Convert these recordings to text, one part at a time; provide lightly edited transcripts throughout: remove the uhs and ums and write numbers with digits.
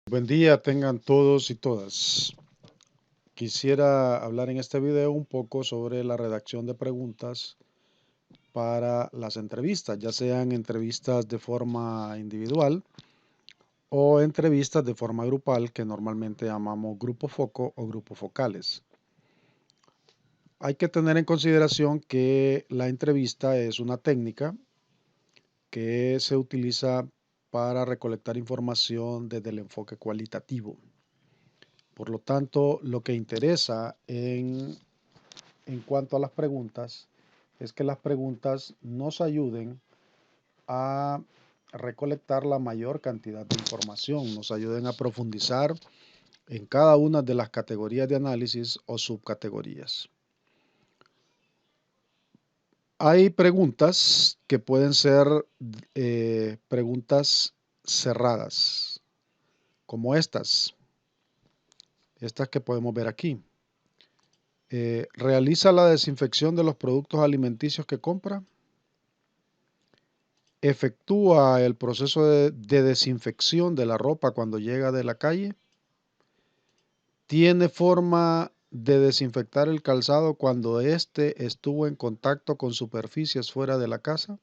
Buen día tengan todos y todas. Quisiera hablar en este video un poco sobre la redacción de preguntas para las entrevistas, ya sean entrevistas de forma individual o entrevistas de forma grupal, que normalmente llamamos grupo foco o grupos focales. Hay que tener en consideración que la entrevista es una técnica que se utiliza para recolectar información desde el enfoque cualitativo. Por lo tanto, lo que interesa en cuanto a las preguntas es que las preguntas nos ayuden a recolectar la mayor cantidad de información, nos ayuden a profundizar en cada una de las categorías de análisis o subcategorías. Hay preguntas que pueden ser preguntas cerradas, como estas que podemos ver aquí. ¿Realiza la desinfección de los productos alimenticios que compra? ¿Efectúa el proceso de desinfección de la ropa cuando llega de la calle? ¿Tiene forma de desinfectar el calzado cuando éste estuvo en contacto con superficies fuera de la casa?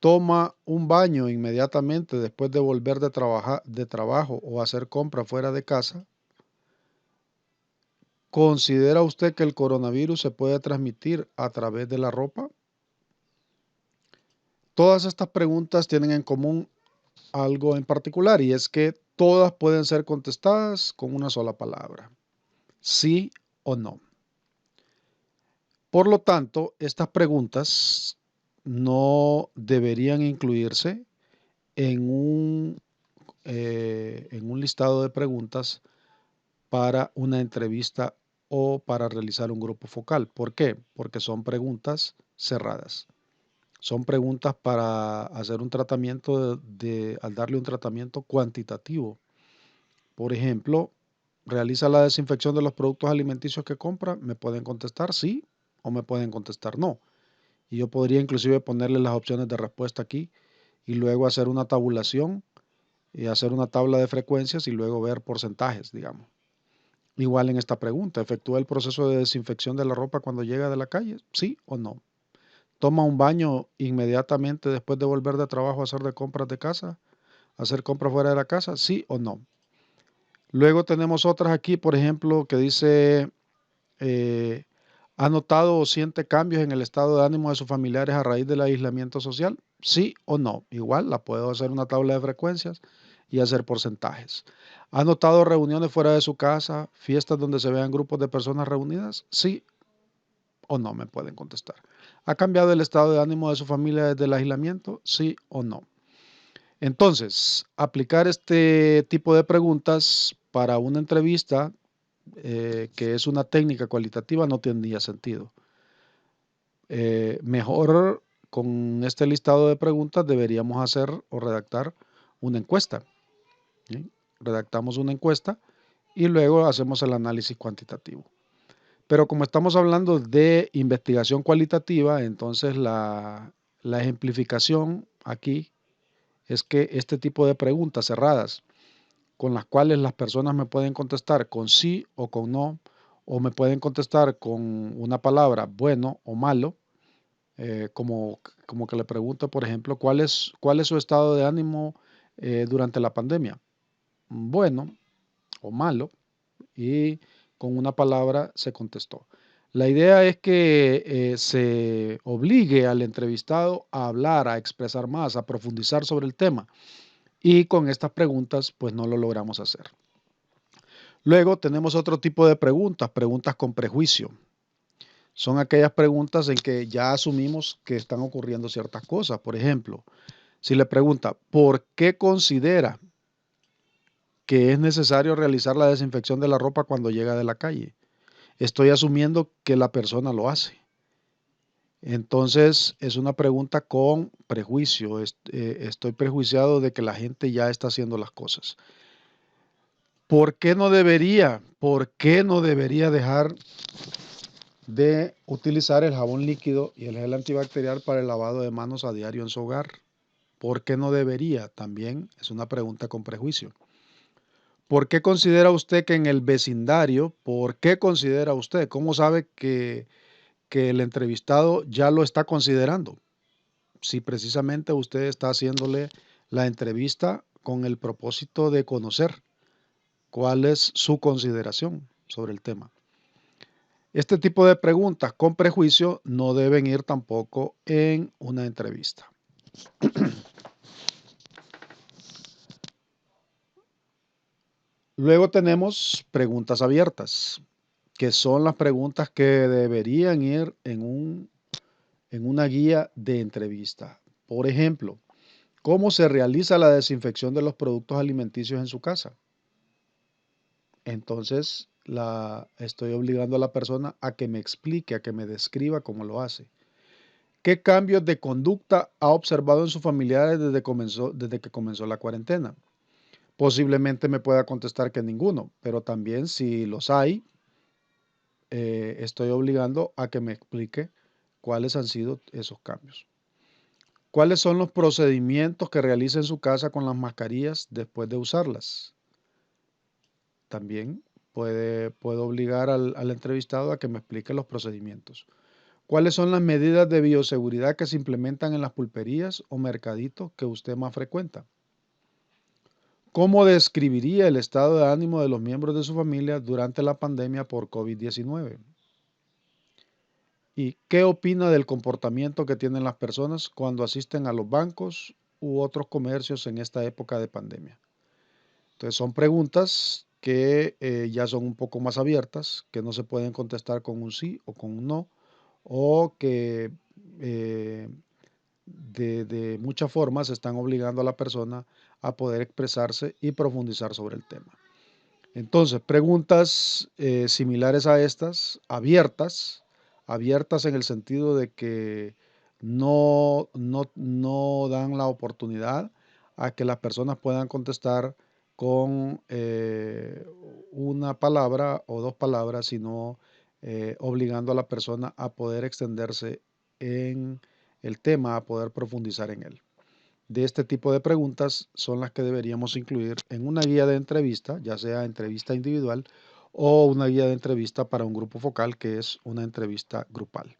¿Toma un baño inmediatamente después de volver de trabajo o hacer compra fuera de casa? ¿Considera usted que el coronavirus se puede transmitir a través de la ropa? Todas estas preguntas tienen en común algo en particular, y es que todas pueden ser contestadas con una sola palabra: sí o no. Por lo tanto, estas preguntas no deberían incluirse en un listado de preguntas para una entrevista o para realizar un grupo focal. ¿Por qué? Porque son preguntas cerradas. Son preguntas para hacer un tratamiento al darle un tratamiento cuantitativo. Por ejemplo, ¿realiza la desinfección de los productos alimenticios que compra? Me pueden contestar sí o me pueden contestar no. Y yo podría inclusive ponerle las opciones de respuesta aquí y luego hacer una tabulación y hacer una tabla de frecuencias y luego ver porcentajes, digamos. Igual en esta pregunta: ¿efectúa el proceso de desinfección de la ropa cuando llega de la calle? ¿Sí o no? ¿Toma un baño inmediatamente después de volver de trabajo a hacer de compras de casa? ¿Hacer compras fuera de la casa? ¿Sí o no? Luego tenemos otras aquí, por ejemplo, que dice, eh, ¿ha notado o siente cambios en el estado de ánimo de sus familiares a raíz del aislamiento social? ¿Sí o no? Igual la puedo hacer una tabla de frecuencias y hacer porcentajes. ¿Ha notado reuniones fuera de su casa, fiestas donde se vean grupos de personas reunidas? ¿Sí o no? Me pueden contestar. ¿Ha cambiado el estado de ánimo de su familia desde el aislamiento? ¿Sí o no? Entonces, aplicar este tipo de preguntas para una entrevista, que es una técnica cualitativa, no tendría sentido. Mejor, con este listado de preguntas deberíamos hacer o redactar una encuesta, ¿sí? Redactamos una encuesta y luego hacemos el análisis cuantitativo. Pero como estamos hablando de investigación cualitativa, entonces la ejemplificación aquí es que este tipo de preguntas cerradas, con las cuales las personas me pueden contestar con sí o con no, o me pueden contestar con una palabra, bueno o malo, como que le pregunto, por ejemplo, ¿cuál es su estado de ánimo durante la pandemia? Bueno o malo, y con una palabra se contestó. La idea es que se obligue al entrevistado a hablar, a expresar más, a profundizar sobre el tema. Y con estas preguntas, pues no lo logramos hacer. Luego tenemos otro tipo de preguntas, preguntas con prejuicio. Son aquellas preguntas en que ya asumimos que están ocurriendo ciertas cosas. Por ejemplo, si le pregunta, ¿por qué considera que es necesario realizar la desinfección de la ropa cuando llega de la calle? Estoy asumiendo que la persona lo hace. Entonces, es una pregunta con prejuicio. Estoy prejuiciado de que la gente ya está haciendo las cosas. ¿Por qué no debería dejar de utilizar el jabón líquido y el gel antibacterial para el lavado de manos a diario en su hogar? ¿Por qué no debería? También es una pregunta con prejuicio. ¿Por qué considera usted que en el vecindario, por qué considera usted? ¿Cómo sabe que el entrevistado ya lo está considerando? Si precisamente usted está haciéndole la entrevista con el propósito de conocer cuál es su consideración sobre el tema. Este tipo de preguntas con prejuicio no deben ir tampoco en una entrevista. Luego tenemos preguntas abiertas, que son las preguntas que deberían ir en una guía de entrevista. Por ejemplo, ¿cómo se realiza la desinfección de los productos alimenticios en su casa? Entonces, estoy obligando a la persona a que me explique, a que me describa cómo lo hace. ¿Qué cambios de conducta ha observado en sus familiares desde que comenzó la cuarentena? Posiblemente me pueda contestar que ninguno, pero también si los hay, estoy obligando a que me explique cuáles han sido esos cambios. ¿Cuáles son los procedimientos que realiza en su casa con las mascarillas después de usarlas? También puedo obligar al entrevistado a que me explique los procedimientos. ¿Cuáles son las medidas de bioseguridad que se implementan en las pulperías o mercaditos que usted más frecuenta? ¿Cómo describiría el estado de ánimo de los miembros de su familia durante la pandemia por COVID-19? ¿Y qué opina del comportamiento que tienen las personas cuando asisten a los bancos u otros comercios en esta época de pandemia? Entonces son preguntas que ya son un poco más abiertas, que no se pueden contestar con un sí o con un no, o que eh, de muchas formas están obligando a la persona a poder expresarse y profundizar sobre el tema. Entonces, preguntas similares a estas, abiertas, abiertas en el sentido de que no dan la oportunidad a que las personas puedan contestar con una palabra o dos palabras, sino obligando a la persona a poder extenderse en el tema, a poder profundizar en él. De este tipo de preguntas son las que deberíamos incluir en una guía de entrevista, ya sea entrevista individual o una guía de entrevista para un grupo focal, que es una entrevista grupal.